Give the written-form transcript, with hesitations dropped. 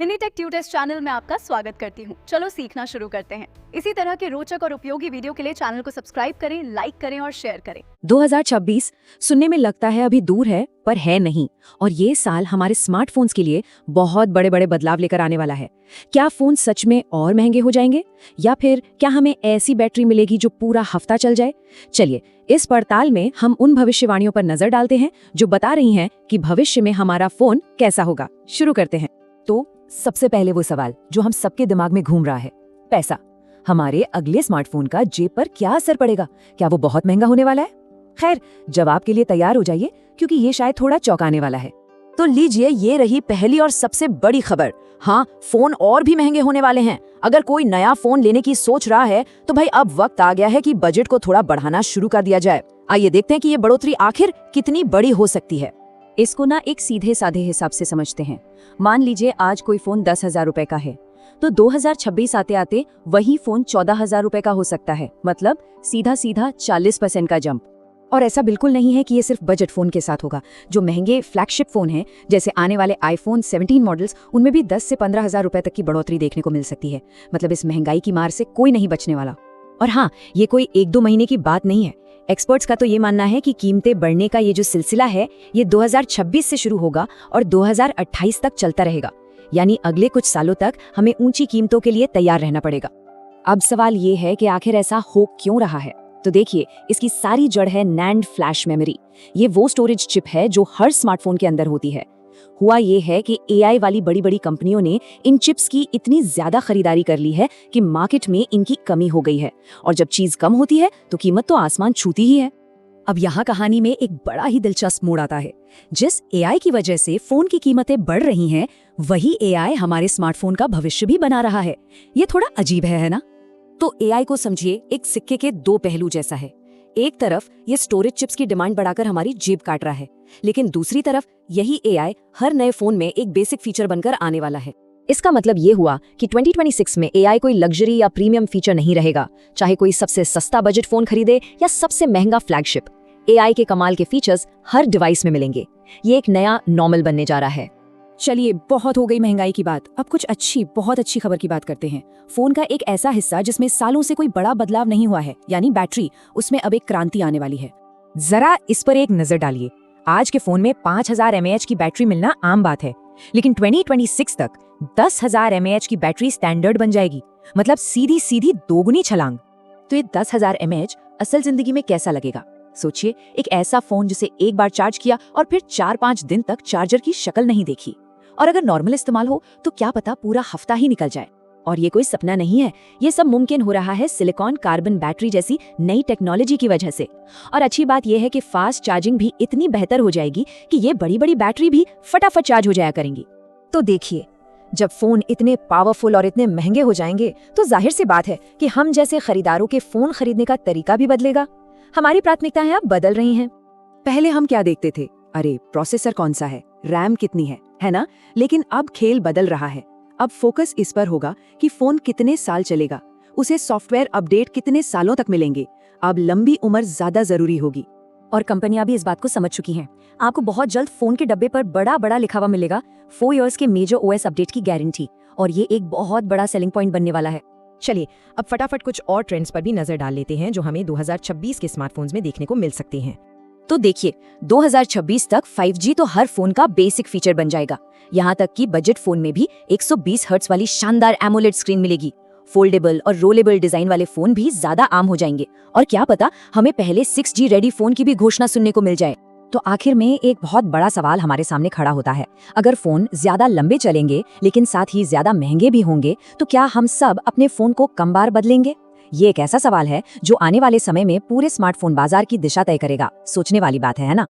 हिनीटेक tutors channel में आपका स्वागत करती हूँ। चलो सीखना शुरू करते हैं। इसी तरह के रोचक और उपयोगी वीडियो के लिए चैनल को सब्सक्राइब करें, लाइक करें और शेयर करें। 2026 सुनने में लगता है अभी दूर है, पर है नहीं। और ये साल हमारे स्मार्टफोन्स के लिए बहुत बड़े बड़े बदलाव लेकर आने वाला है। क्या फोन सच में और महंगे हो जाएंगे, या फिर क्या हमें ऐसी बैटरी मिलेगी जो पूरा हफ्ता चल जाए? चलिए, इस पड़ताल में हम उन भविष्यवाणियों पर नजर डालते हैं जो बता रही हैं कि भविष्य में हमारा फोन कैसा होगा। शुरू करते हैं। तो सबसे पहले वो सवाल जो हम सबके दिमाग में घूम रहा है, पैसा। हमारे अगले स्मार्टफोन का जेब पर क्या असर पड़ेगा? क्या वो बहुत महंगा होने वाला है? खैर, जवाब के लिए तैयार हो जाइए, क्योंकि ये शायद थोड़ा चौंकाने वाला है। तो लीजिए, ये रही पहली और सबसे बड़ी खबर। हाँ, फोन और भी महंगे होने वाले हैं। अगर कोई नया फोन लेने की सोच रहा है तो भाई अब वक्त आ गया है कि बजट को थोड़ा बढ़ाना शुरू कर दिया जाए। आइए देखते हैं कि ये बढ़ोतरी आखिर कितनी बड़ी हो सकती है। इसको ना एक सीधे साधे हिसाब से समझते हैं। मान लीजिए आज कोई फोन 10,000 रुपए का है, तो 2026 आते आते वही फोन 14,000 रुपए का हो सकता है। मतलब सीधा सीधा 40% का जंप। और ऐसा बिल्कुल नहीं है कि ये सिर्फ बजट फोन के साथ होगा। जो महंगे फ्लैगशिप फोन हैं, जैसे आने वाले आईफोन 17 मॉडल्स, उनमें भी 10 से 15,000 रुपए तक की बढ़ोतरी देखने को मिल सकती है। मतलब इस महंगाई की मार से कोई नहीं बचने वाला। और हाँ, ये कोई 1-2 महीने की बात नहीं है। एक्सपर्ट्स का तो ये मानना है कि कीमतें बढ़ने का ये जो सिलसिला है, ये 2026 से शुरू होगा और 2028 तक चलता रहेगा। यानी अगले कुछ सालों तक हमें ऊंची कीमतों के लिए तैयार रहना पड़ेगा। अब सवाल ये है कि आखिर ऐसा हो क्यों रहा है? तो देखिए, इसकी सारी जड़ है नैंड फ्लैश मेमोरी। ये वो स्टोरेज चिप है जो हर स्मार्टफोन के अंदर होती है। हुआ ये है कि एआई वाली बड़ी बड़ी कंपनियों ने इन चिप्स की इतनी ज्यादा खरीदारी कर ली है कि मार्केट में इनकी कमी हो गई है। और जब चीज कम होती है तो कीमत तो आसमान छूती ही है। अब यहाँ कहानी में एक बड़ा ही दिलचस्प मोड़ आता है। जिस एआई की वजह से फोन की कीमतें बढ़ रही हैं, वही एआई हमारे स्मार्टफोन का भविष्य भी बना रहा है। ये थोड़ा अजीब है ना? तो एआई को समझिए एक सिक्के के दो पहलू जैसा है। एक तरफ ये स्टोरेज चिप्स की डिमांड बढ़ाकर हमारी जेब काट रहा है, लेकिन दूसरी तरफ यही एआई हर नए फोन में एक बेसिक फीचर बनकर आने वाला है। इसका मतलब ये हुआ कि 2026 में एआई कोई लग्जरी या प्रीमियम फीचर नहीं रहेगा। चाहे कोई सबसे सस्ता बजट फोन खरीदे या सबसे महंगा फ्लैगशिप, एआई के कमाल के फीचर्स हर डिवाइस में मिलेंगे। ये एक नया नॉर्मल बनने जा रहा है। चलिए, बहुत हो गई महंगाई की बात। अब कुछ बहुत अच्छी खबर की बात करते हैं। फोन का एक ऐसा हिस्सा जिसमें सालों से कोई बड़ा बदलाव नहीं हुआ है, यानी बैटरी, उसमें अब एक क्रांति आने वाली है। जरा इस पर एक नजर डालिए। आज के फोन में 5000 mAh की बैटरी मिलना आम बात है, लेकिन 2026 तक 10,000 mAh की बैटरी स्टैंडर्ड बन जाएगी। मतलब सीधी सीधी दोगुनी छलांग। तो ये 10,000 mAh असल जिंदगी में कैसा लगेगा? सोचिए, एक ऐसा फोन जिसे एक बार चार्ज किया और फिर 4-5 दिन तक चार्जर की शक्ल नहीं देखी। और अगर नॉर्मल इस्तेमाल हो तो क्या पता पूरा हफ्ता ही निकल जाए। और ये कोई सपना नहीं है, ये सब मुमकिन हो रहा है सिलिकॉन कार्बन बैटरी जैसी नई टेक्नोलॉजी की वजह से। और अच्छी बात यह है कि फास्ट चार्जिंग भी इतनी बेहतर हो जाएगी कि ये बड़ी बड़ी बैटरी भी फटाफट चार्ज हो जाया करेंगी। तो देखिए, जब फोन इतने पावरफुल और इतने महंगे हो जाएंगे तो जाहिर सी बात है कि हम जैसे खरीदारों के फोन खरीदने का तरीका भी बदलेगा। हमारी प्राथमिकताएं अब बदल रही हैं। पहले हम क्या देखते थे? अरे, प्रोसेसर कौन सा है, रैम कितनी है ना? लेकिन अब खेल बदल रहा है। अब फोकस इस पर होगा कि फोन कितने साल चलेगा, उसे सॉफ्टवेयर अपडेट कितने सालों तक मिलेंगे। अब लंबी उम्र ज्यादा जरूरी होगी। और कंपनियां भी इस बात को समझ चुकी हैं। आपको बहुत जल्द फोन के डब्बे पर बड़ा बड़ा लिखा हुआ मिलेगा 4 इयर्स के मेजर ओएस अपडेट की गारंटी। और ये एक बहुत बड़ा सेलिंग पॉइंट बनने वाला है। चलिए, अब फटाफट कुछ और ट्रेंड्स पर भी नजर डाल लेते हैं जो हमें 2026 के स्मार्टफोन्स में देखने को मिल सकते हैं। तो देखिए, 2026 तक 5G तो हर फोन का बेसिक फीचर बन जाएगा। यहाँ तक कि बजट फोन में भी 120 हर्ट्ज वाली शानदार एमोलेड स्क्रीन मिलेगी। फोल्डेबल और रोलेबल डिजाइन वाले फोन भी ज्यादा आम हो जाएंगे। और क्या पता, हमें पहले 6G रेडी फोन की भी घोषणा सुनने को मिल जाए। तो आखिर में एक बहुत बड़ा सवाल हमारे सामने खड़ा होता है। अगर फोन ज्यादा लंबे चलेंगे लेकिन साथ ही ज्यादा महंगे भी होंगे, तो क्या हम सब अपने फोन को कम बार बदलेंगे? ये एक ऐसा सवाल है जो आने वाले समय में पूरे स्मार्टफोन बाजार की दिशा तय करेगा। सोचने वाली बात है ना?